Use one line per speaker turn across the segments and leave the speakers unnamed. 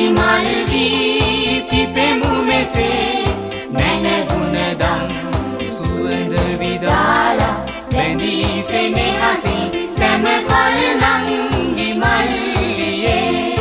අපි මල් වී පිපෙමු මෙසේ නැන ගුණදම් සුවඳ විදාලා බැඳී සෙනෙහසින් සැම කල් නංගි මල්ලියේ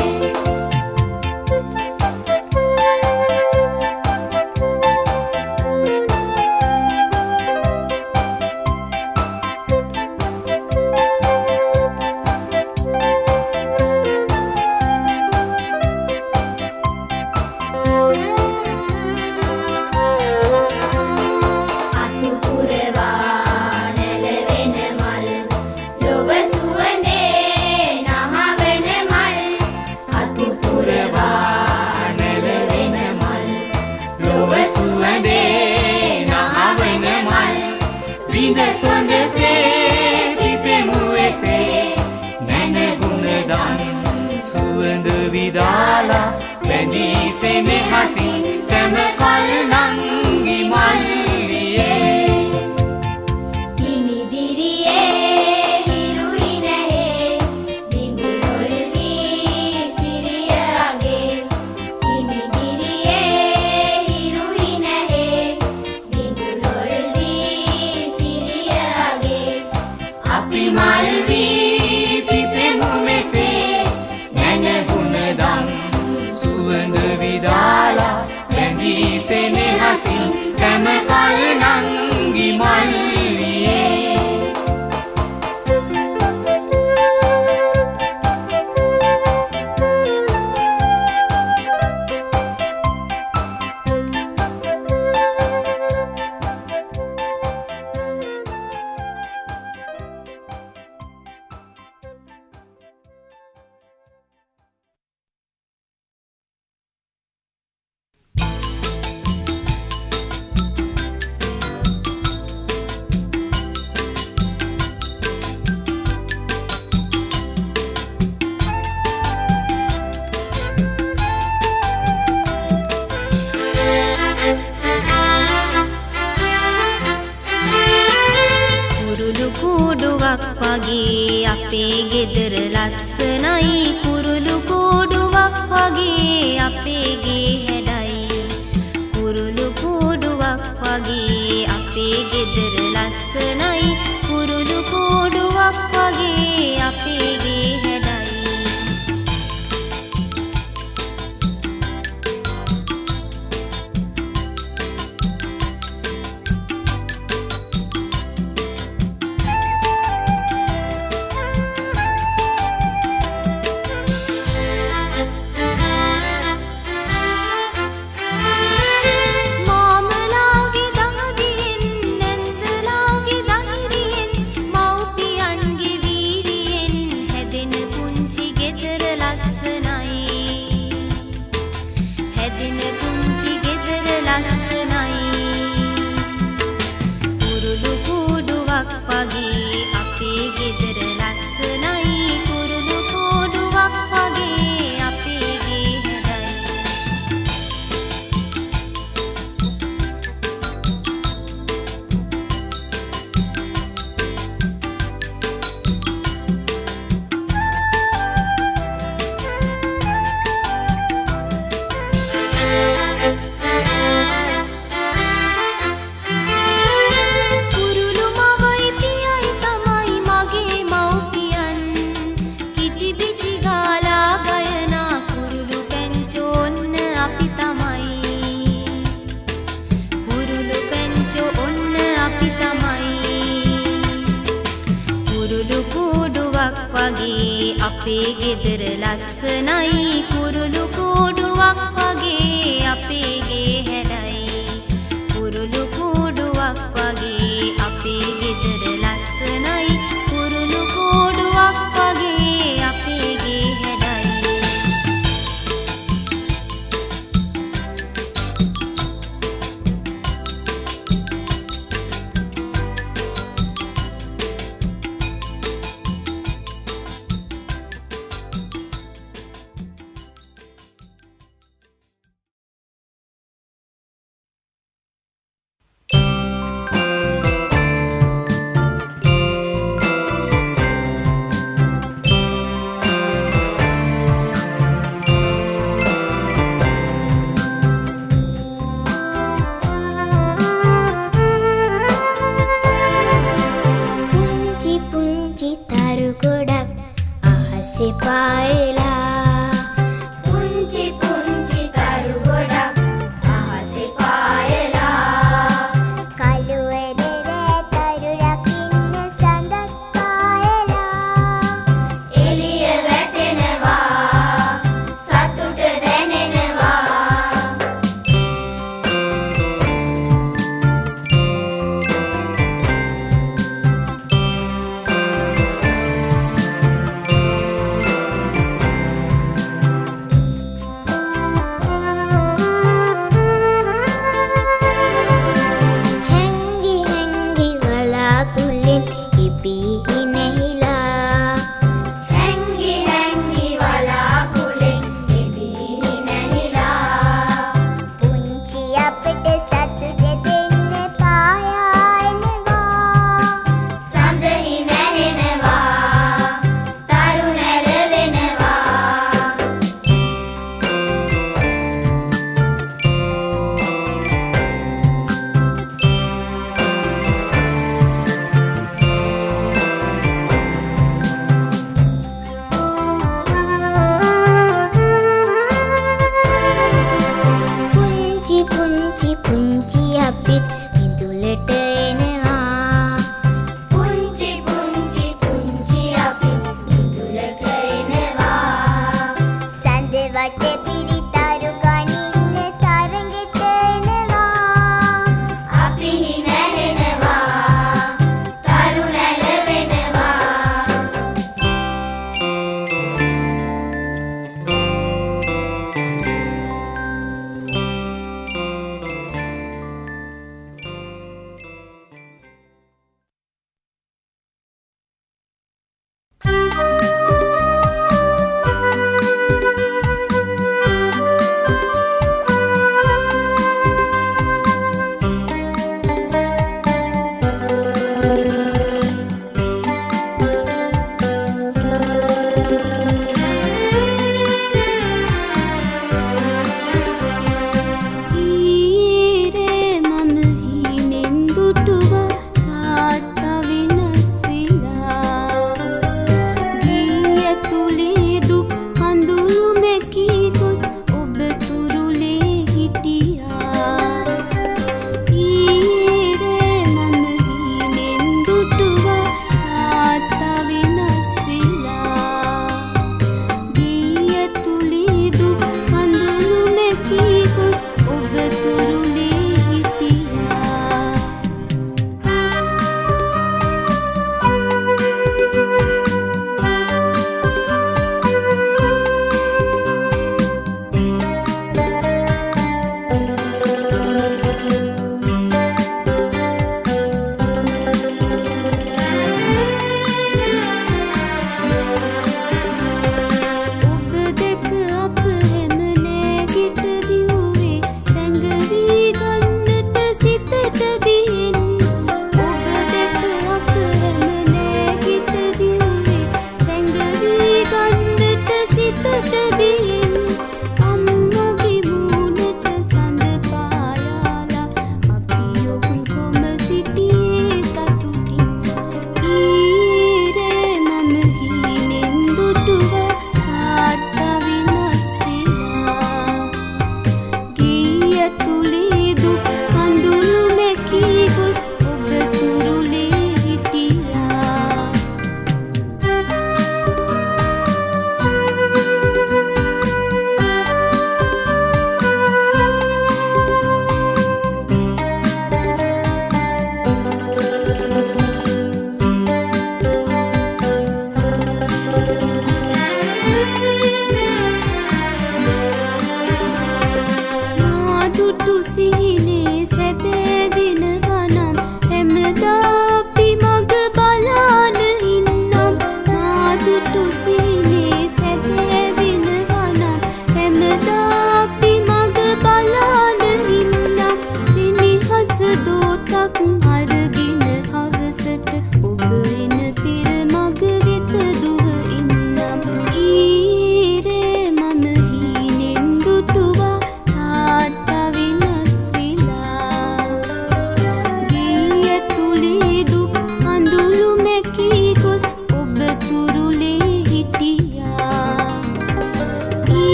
සොඳසේ පිපෙමු එසේ නැන ගුණදම් සුවඳ විදාලා බැඳී සෙනෙහසින් සැම කල් නංගි මල්ලියේ මල් වී පිපෙමු මෙසේ නැන ගුණදම් සුවඳ විදාලා බැඳී සෙනෙහසින් සැම කල් නංගි මල්ලියේ වගේ අපේ ගෙදර ලස්සනයි කුරුළු කූඩුවක් වගේ අපේ ගේ හැඩයි කුරුළු කූඩුවක් වගේ අපේ ගෙදර ලස්සනයි කුරුළු කූඩුවක් වගේ අපේ ගේ හැඩයි අපේ ගෙදර ලස්සනයි කුරුළු කූඩුවක් වගේ අපේ ගේ හැඩයි කුරුළු කූඩුවක් වගේ අපේ ගෙදර ලස්සනයි කුරුළු කූඩුවක් වගේ අපේ ගේ හැඩයි පායලා පුංචි පුංචි තරු ගොඩක් අහසේ පායලා කළුවරේ තරු රකින්න සඳක් පායලා එළිය වැටෙනවා සතුට දැනෙනවා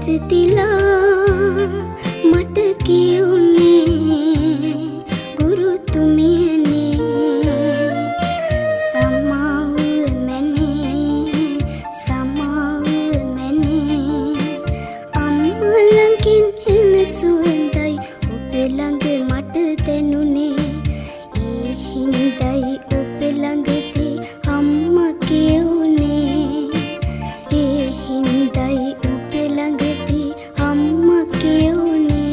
වැරදිලා මට කියුනේ ගුරුතුමියනේ සමාව මැනේ සමාව මැනේ අම්මා ළඟින් එන සුවඳයි ඔබ ළඟ මට දැනුනේ ඒ හින්දයි ඔබ ළඟදී අම්මා කියුනේ ඒ හින්දයි ඔබ ළඟදී අම්මා කියුනේ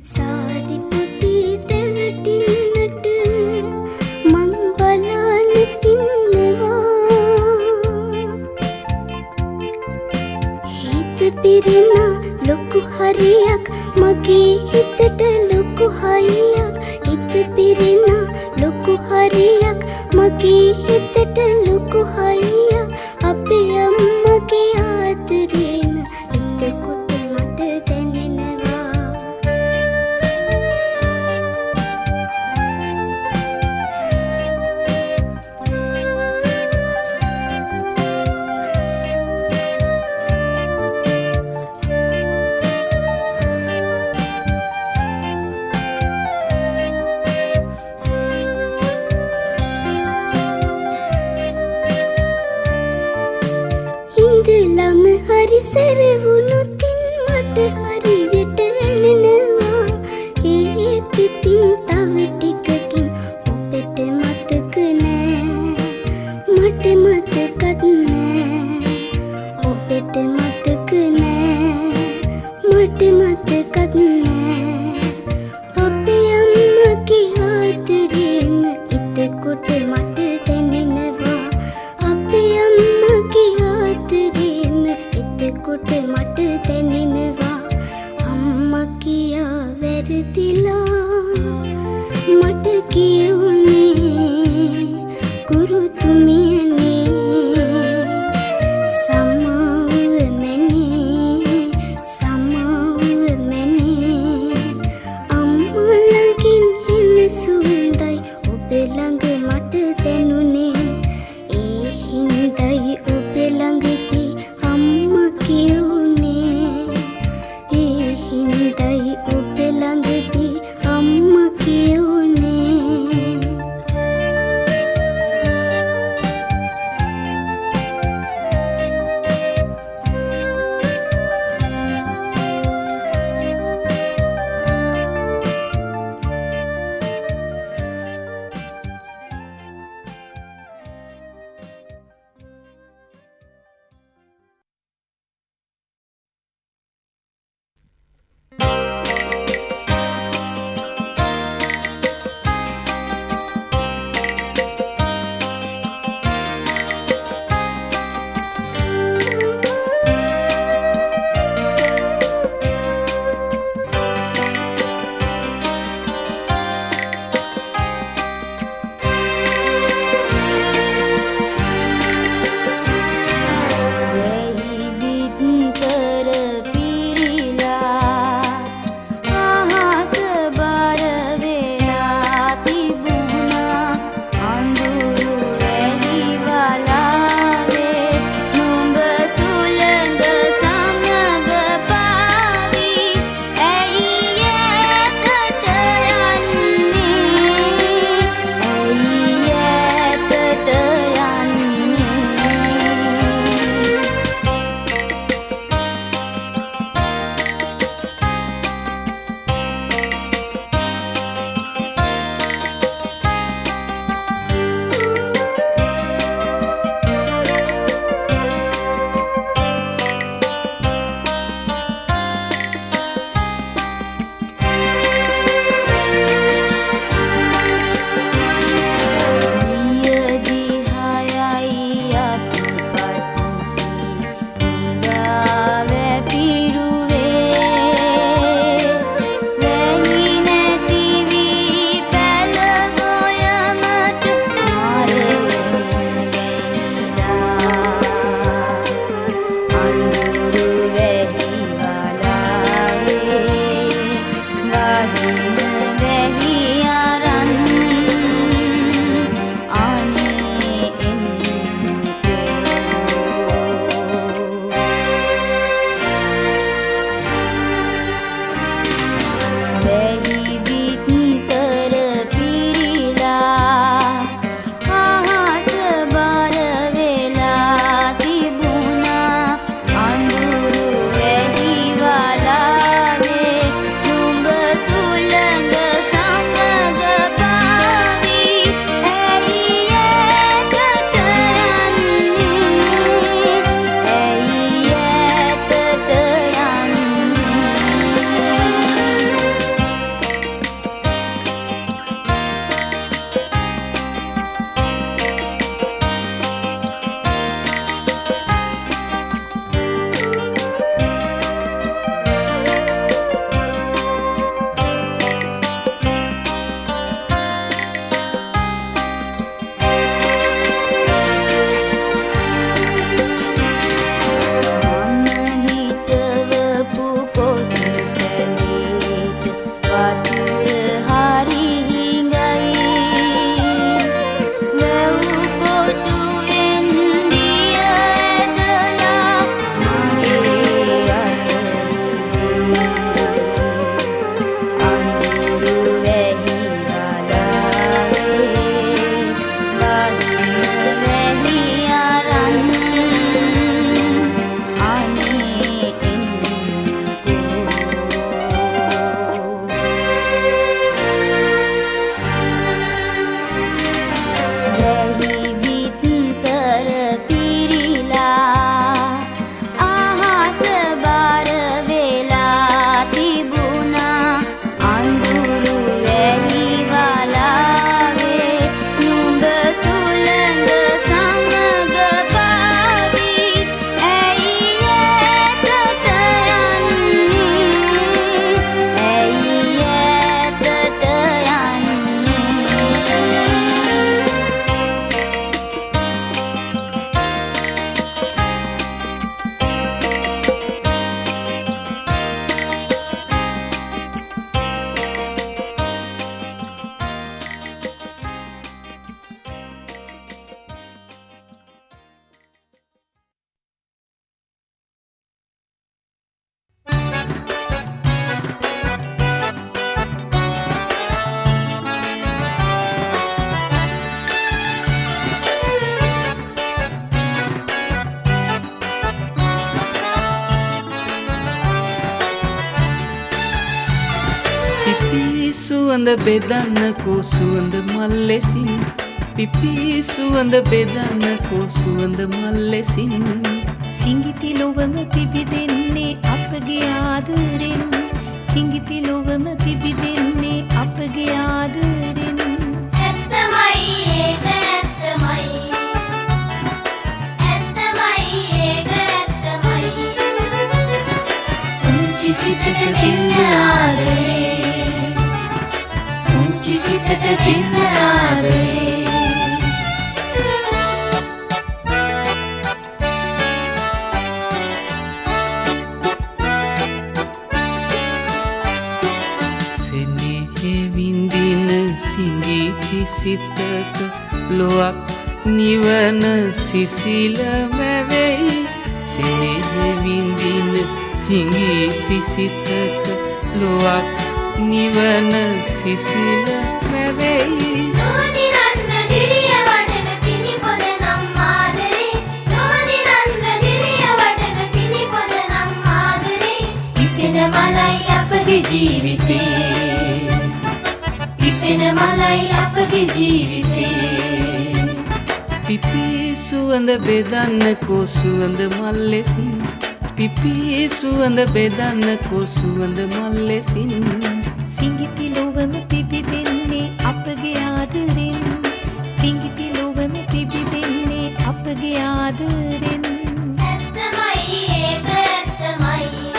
සාරි පුටි දෙවටින්නට මං බලන්න තින්නවා හිත පිරෙන ලොකු හරියක් මගේ හිතට ලොකු හයියක් හිත පිරෙන ලොකු හරියක් මගේ හිතට ලොකු හයියක් අපේ අම්මගේ ආදරේම එතකොට මට දැනෙනවා ඉඳලම හරි සැරවුණොතින් මට හරියට ඇනෙනවා ඒත් ඉතින් තව ටිකකින් ඔබට මතක නෑ මට මතකත් නෑ ඔබට මතක නෑ මට මතකත් නෑ අපේ අම්මගේ ආදරේම එතකොට මට දැනෙනවා අපේ අම්මගේ ආදරේම එතකොට මට දැනෙනවා අම්මා කියා වැරදිලා මට කියුනේ ගුරුතුමියනේ සමාව මැනේ සමාව මැනේ අම්මා ළඟින් එන සුවඳයි ඔබ ළඟ මට දැනුනේ ඒ හින්දයි ඔබ ළඟදී අම්මා කියුනේ
සුවඳ බෙදන්නකෝ සුවඳ මල් ලෙසින් පිපි සුවඳ බෙදන්නකෝ සුවඳ මල් ලෙසින්
සිඟිති ලොවම පිබිදෙන්නේ අපගේ ආදරෙන් සිඟිති ලොවම පිබිදෙන්නේ අපගේ ආදරෙන්
ඇත්තමයි ඒක ඇත්තමයි ඇත්තමයි ඒක ඇත්තමයි
පුංචි සිතට දෙන්න ආදරේ පුංචි සිතට දෙන්න ආදරේ
සිතක ලොවක් නිවන සිසිලම වෙයි සෙනෙහ විඳින සිඟිති සිතක ලොවක් නිවන සිසිලම වෙයි
නොදිනන්න දිරිය වඩන පිණිපොද නම් ආදරේ නොදිනන්න දිරිය වඩන පිණිපොද නම් ආදරේ
ඉපෙන මලයි අපගේ ජීවිතේ ඉපෙන මලයි අපගේ ජීවිතේ
පිපි සුවඳ බෙදන්නකෝ සුවඳ මල් ලෙසින් පිපි සුවඳ බෙදන්නකෝ සුවඳ මල් ලෙසින්
සිඟිති ලොවම පිබිදෙන්නේ අපගේ ආදරෙන් සිඟිති ලොවම පිබිදෙන්නේ අපගේ ආදරෙන්
ඇත්තමයි ඒක ඇත්තමයි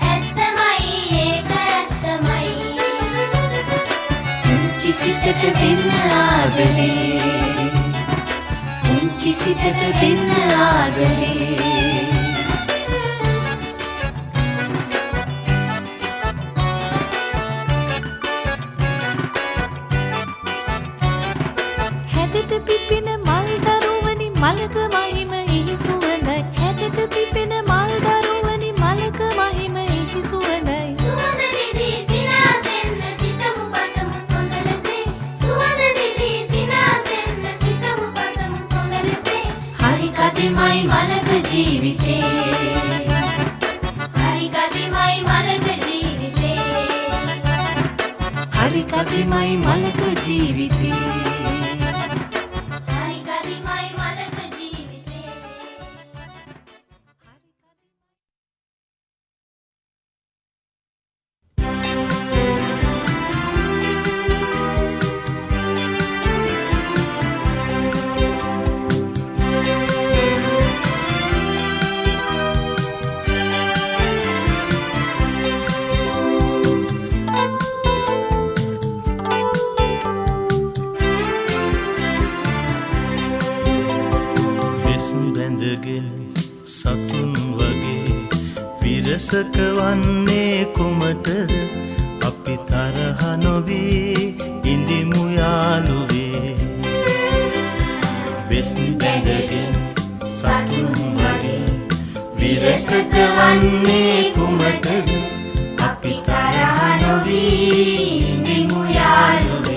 ඇත්තමයි ඒක ඇත්තමයි
පුංචි සිතට දෙන්න ආදරේ පුංචි සිතට දෙන්න ආදරේ හැදට පිපෙන මල් දරුවනි මලක මහිම එහි සුවඳයි හැදට පිපෙන මල් දරුවනි මලක මහිම එහි සුවඳයි
සුවඳ දිදී සිනාසෙන්න සිතමු පතමු සොඳලසේ සුවඳ දිදී සිනාසෙන්න සිතමු පතමු සොඳලසේ
හරි කදිමයි මලක ජීවිතේ
හරි කදිමයි මලක ජීවිතේ
හරි කදිමයි මලක ජීවිතේ
හරි කදිමයි මලක ජීවිතේ
බැඳගෙන සතුන් වගේ විරසක වන්නේ කුමටද අපි තරහ නොවී ඉඳිමු යාළුවේ වෙස් බැඳගෙන සතුන් වගේ විරසක වන්නේ කුමටද අපි තරහ නොවී ඉඳිමු යාළුවේ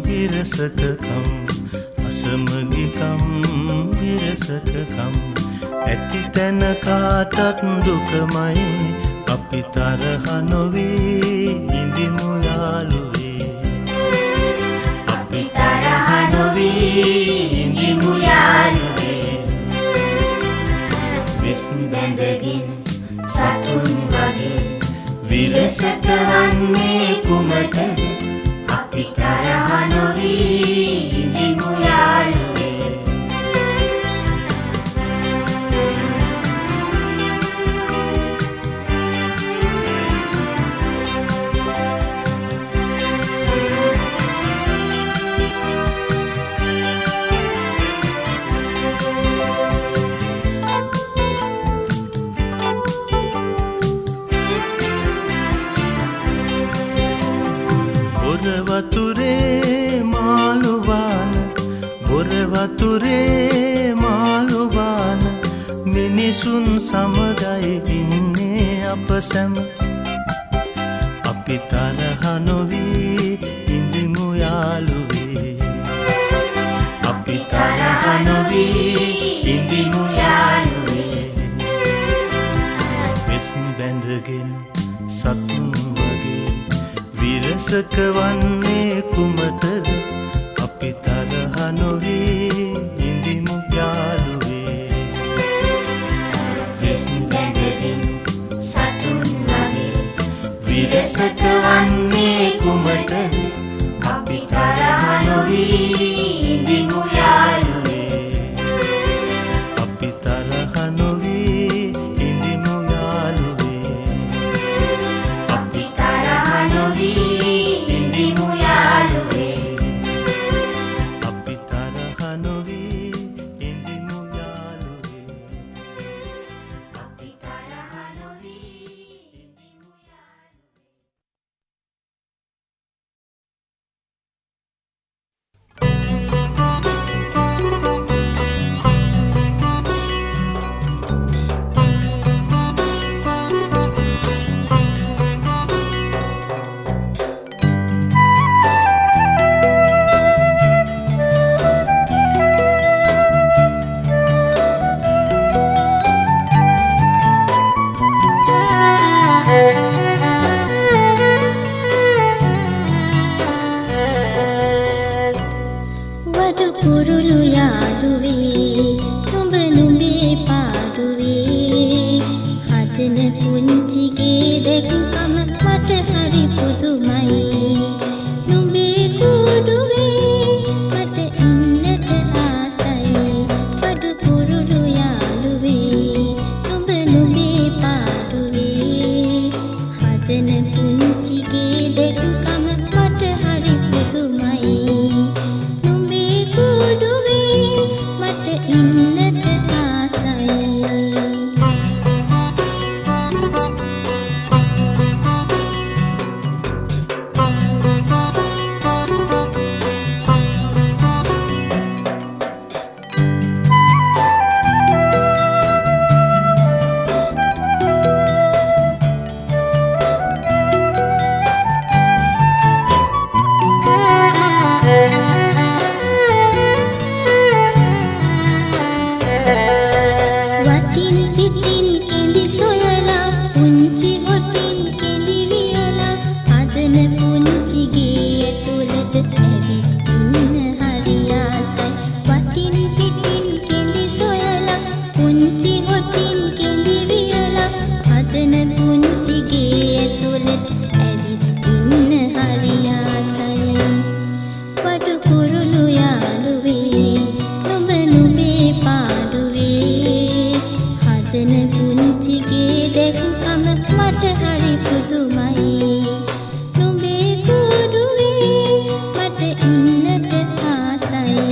විරසකකම් අසමගිකම් විරසකකම් ඇති තැන කාටත් දුකමයි අපි තරහ නොවී ඉඳිමු යාළුවේ අපි තරහ නොවී ඉඳිමු යාළුවේ වෙස් බැඳගෙන සතුන් වගේ විරසක වන්නේ කුමටද අපි තරහ නොවී ඉඳිමු යාළුවේ වතුරේ මා
වතුරේ මාළු බාන මිනිසුන් සමගයි ඉන්නේ අප සැම අපි තරහ නොවී ඉඳිමු යාළුවේ අපි තරහ නොවී ඉඳිමු යාළුවේ වෙස් බැඳගෙන සතුන් වගේ විරසක වන්නේ කුමටද අපි තරහ නොවී ඉඳිමු යාළුවේ
වෙස් බැඳගෙන සතුන් වගේ විරසක වන්නේ කුමටද අපි තරහ නොවී ඉඳිමු යාළුවේ
අපි තරහ නොවී ඉඳිමු යාළුවේ
අපි තරහ නොවී ඉඳිමු යාළුවේ
අපි තරහ නොවී ඉඳිමු යාළුවේ
අපි තරහ නොවී ඉඳිමු
වඩු කුරුළු යාළුවේ නුඹ නුඹේ පාඩුවේ හදන පුංචිගේ දැක්කම මට හරි පුදුමයි නුඹේ කුඩුවේ මට ඉන්නට ආසයි වඩු කුරුළු යාළුවේ නුඹ නුඹේ පාඩුවේ හදන පුංචිගේ දැක්කම මට හරි පුදුමයි මට ඉන්නට ආසයි වටින් පිටින් කෙඳි සොයලා පුංචි හොටින් කෙඳි වියලා හදන පුංචිගේ ඇතුළට ඇවිත් ඉන්න හරි ආසයි වටින් පිටින් කෙඳි සොයලා පුංචි හොටින් කෙඳි වියලා හදන පුංචිගේ ඇතුළට ඇවිත් ඉන්න හරි ආසයි වඩු කුරුළු යාළුවේ නුඹ නුඹේ පාඩුවේ හදන පුංචිගේ දැක්කම මට හරි පුදුමයි නුඹේ කුඩුවේ මට ඉන්නට ආසයි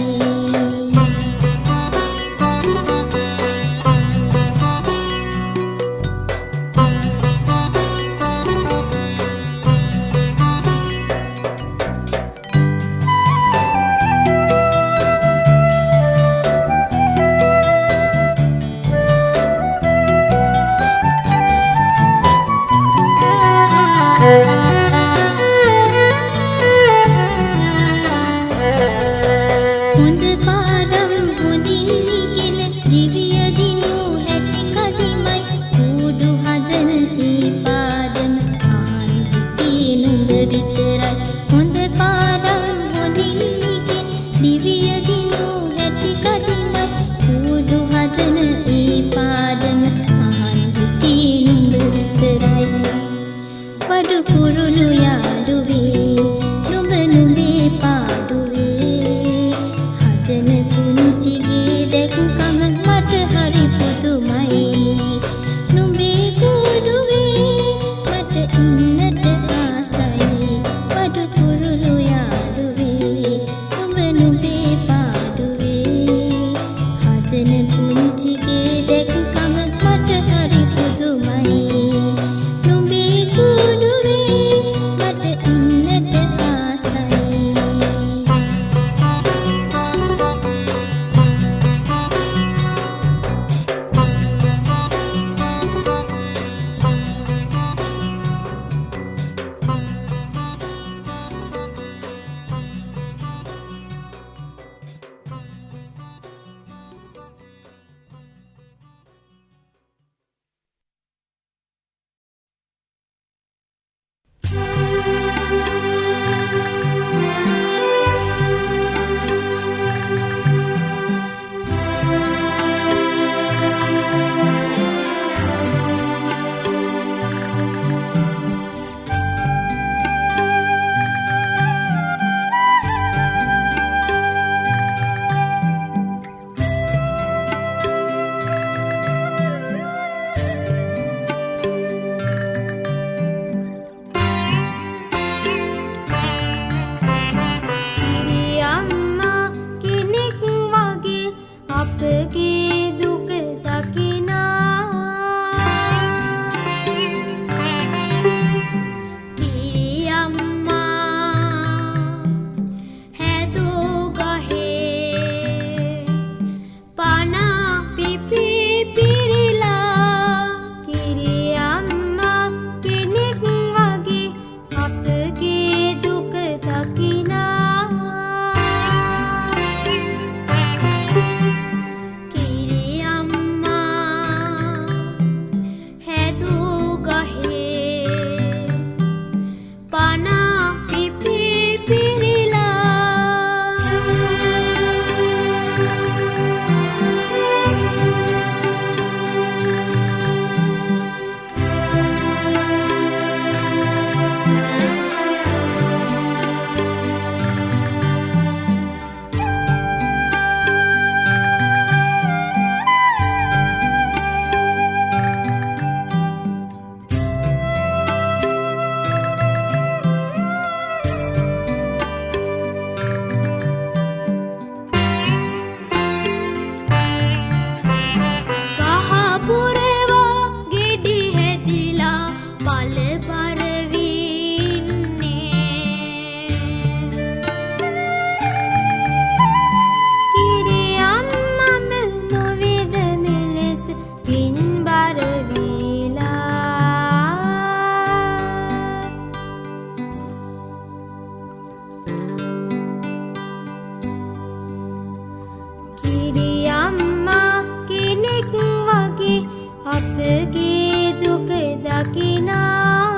දකිනා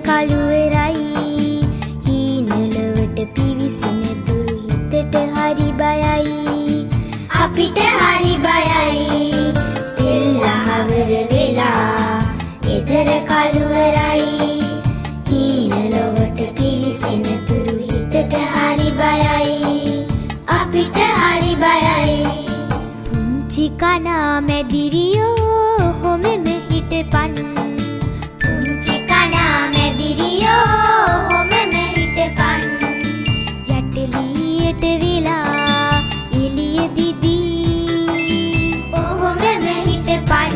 කළුවරයි හීනලවට පිවිසෙන තුරු හිතට හරි බයයි අපිට හරි බයයි තෙල්ලහවර වෙලා එතර කළුවරයි හීනලවට පිවිසෙන තුරු හිතට හරි බයයි අපිට හරි බයයි පුංචි කනා මැදිරියෝ හොමෙම හිටපන් පුංචි කනා මැදිරියෝ හොමෙම හිටපන් යටලියට වෙලා එළිය දිදී ඔහොමෙම හිටපන්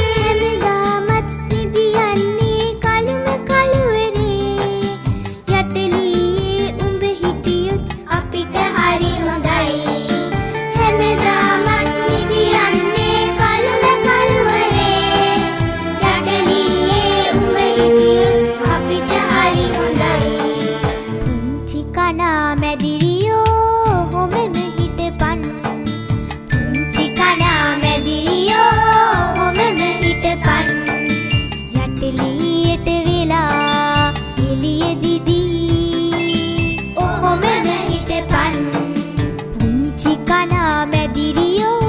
හැමදාමත් නිදියන්නේ කළුම කළුවරේ යටලියේ උඹ හිටියොත් අපිට හරි හොඳයි හැමදාමත් නිදියන්නේ කළුම කළුවරේ යටලියේ උඹ හිටියොත් අපිට හරි හොඳයි පුංචි කනා මැදිරියෝ හොමෙම හිටපන් පුංචි කනා මැදිරියෝ හොමෙම හිටපන් යටලියට වෙලා එළිය දිදී ඔහොමම හිටපන් පුංචි කනා මැදිරියෝ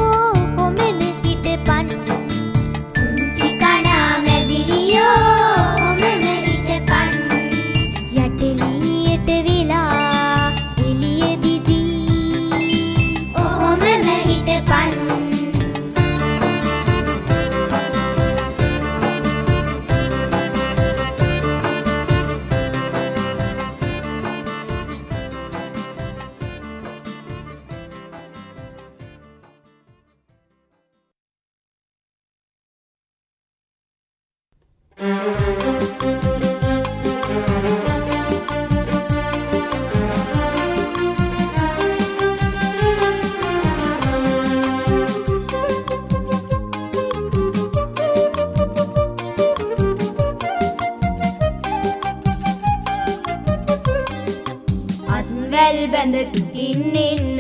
හොමෙම හිටපන් පුංචි කනා මැදිරියෝ හොමෙම හිටපන් යටලියට වෙලා එළිය දිදී ඔහොමම හිටපන්
අත්වැල් බැඳ තුටින් එන්න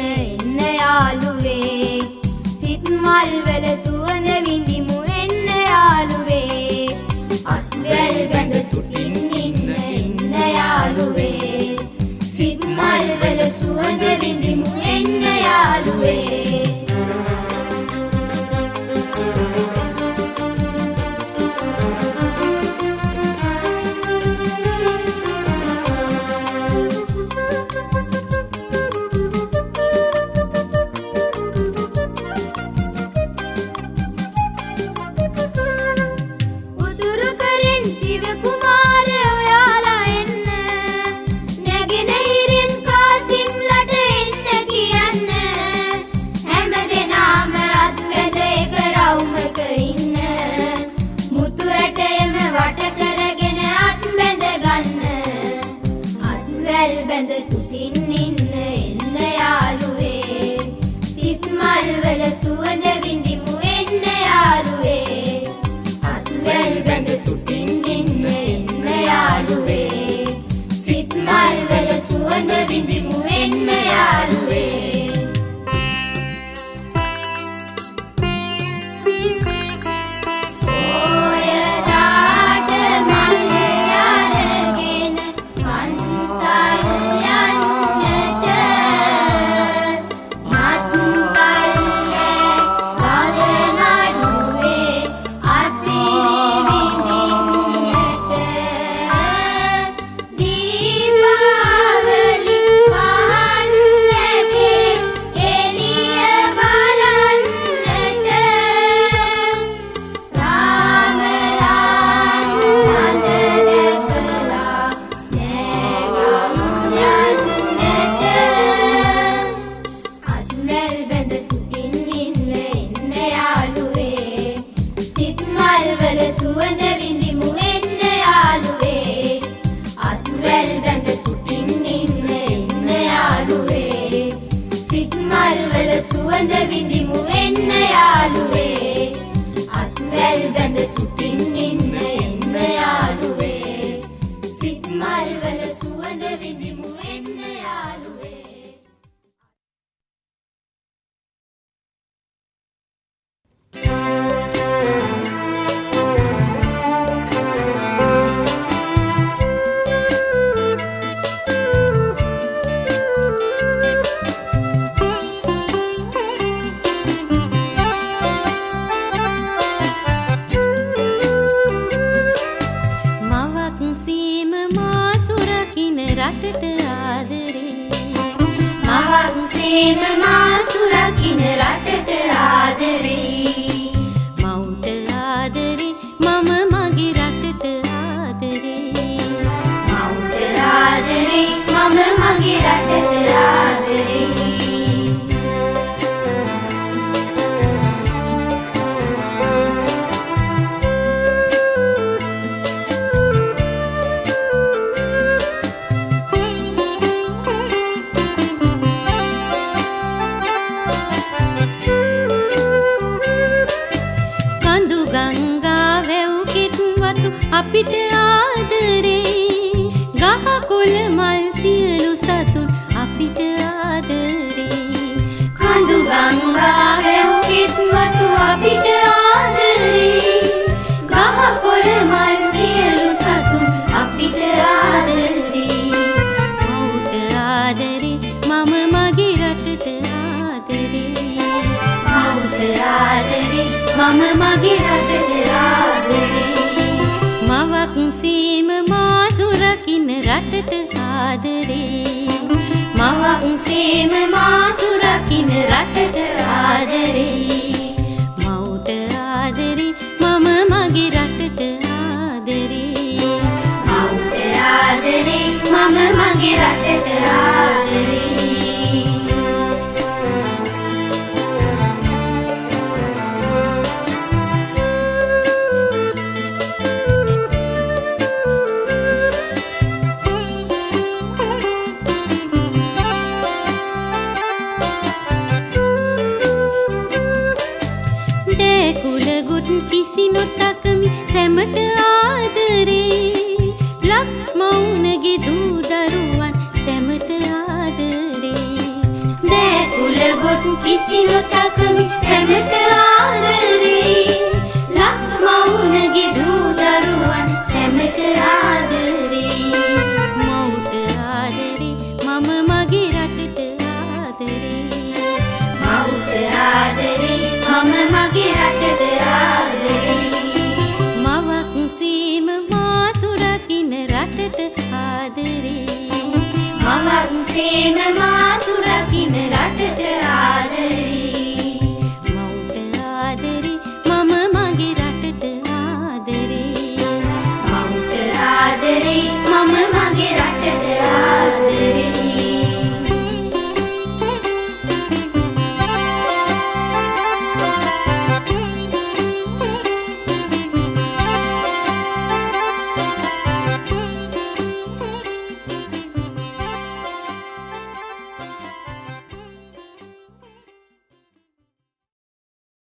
යාළුවේ සිත් මල් වල සුවඳ විඳිමු එන්න යාළුවේ අත්වැල් බැඳ තුටින් එන්න යාළුවේ සිත් මල් වල සුවඳ විඳිමු එන්න යාළුවේ උතුරු කරින් ජීව කුමාරයෝ යාලා එන්න නැගෙනහිරින් කාසිම්ලට එන්න කියන්න හැමදෙනාම අත්වැද එක රවුමක ඉන්න මුතු ඇටයම වට කරගෙන අත් බැඳ ගන්න අත්වැල් බැඳ තුටින් එන්න යාළුවේ සිත් මල් වල සුවඳ විඳිමු එන්න යාළුවේ අත්වැල් බැඳ තුටින් එන්න යාළුවේ සිත් මල් වල සුවඳ විඳිමු එන්න යාළුවේ ඔයලාට මල් යනගෙන පන්සල් යන්නට මත්කල්රේ ගලනඩුවේ අසිරි විඳින්නට දීපාවලි පහන් නැටේ එළිය බලන්නට රාමලා සඳ දැකලා නෑගම් යන්නට අත්වැල් බැඳ තුටින් එන්න යාළුවේ සිත් මල් වල සුවඳ විඳිමු එන්න යාළුවේ අත්වැල් බැඳ තුටින් එන්න යාළුවේ සිත් මල් වල සුවඳ විඳිමු එන්න යාළුවේ අත්වැල් බැඳ තුටින් එන්න යාළුවේ සිත් මල් වල සුවඳ විඳිමු එන්න යාළුවේ
රටට ආදරේ
මවක් සේම මා සුරකින්න රටට ආදරේ
මවුට ආදරේ මම මගේ රටට ආදරේ
මවුට ආදරේ මම මගේ රටට ආදරේ
කඳු ගංගා වැව් කිත්වතු අපිට ආදරේ ගහ කොළ මල් සියලු සතුන් අපිට ආදරේ
කඳු ගංගා වැව් කිස්මතු අපිට ආදරේ ගහ කොළ මල් සියලු සතුන් අපිට ආදරේ
මවුට ආදරේ මම මගේ රටට ආදරේ
මවුට ආදරේ මම මගේ රටට ආදරේ
මවක් සීම මා සුරකින්න රටට ආදරේ
මවක් සේම මා සුරකින්න රටට ආදරේ
මවුට ආදරේ මම මගේ රටට ආදරේ
මවුට ආදරේ මම මගේ රටට ආදරේ
කුලගුත් කිසි නොතකමි සැමට ආදරේ ලක් මවුනගේ දූ දරුවන් සැමට ආදරේ
දැකුල ගොත් කිසි නොතකමි සැමට ආදරේ ලක් මවුනගේ දූ දරුවන් සැමට ආදරේ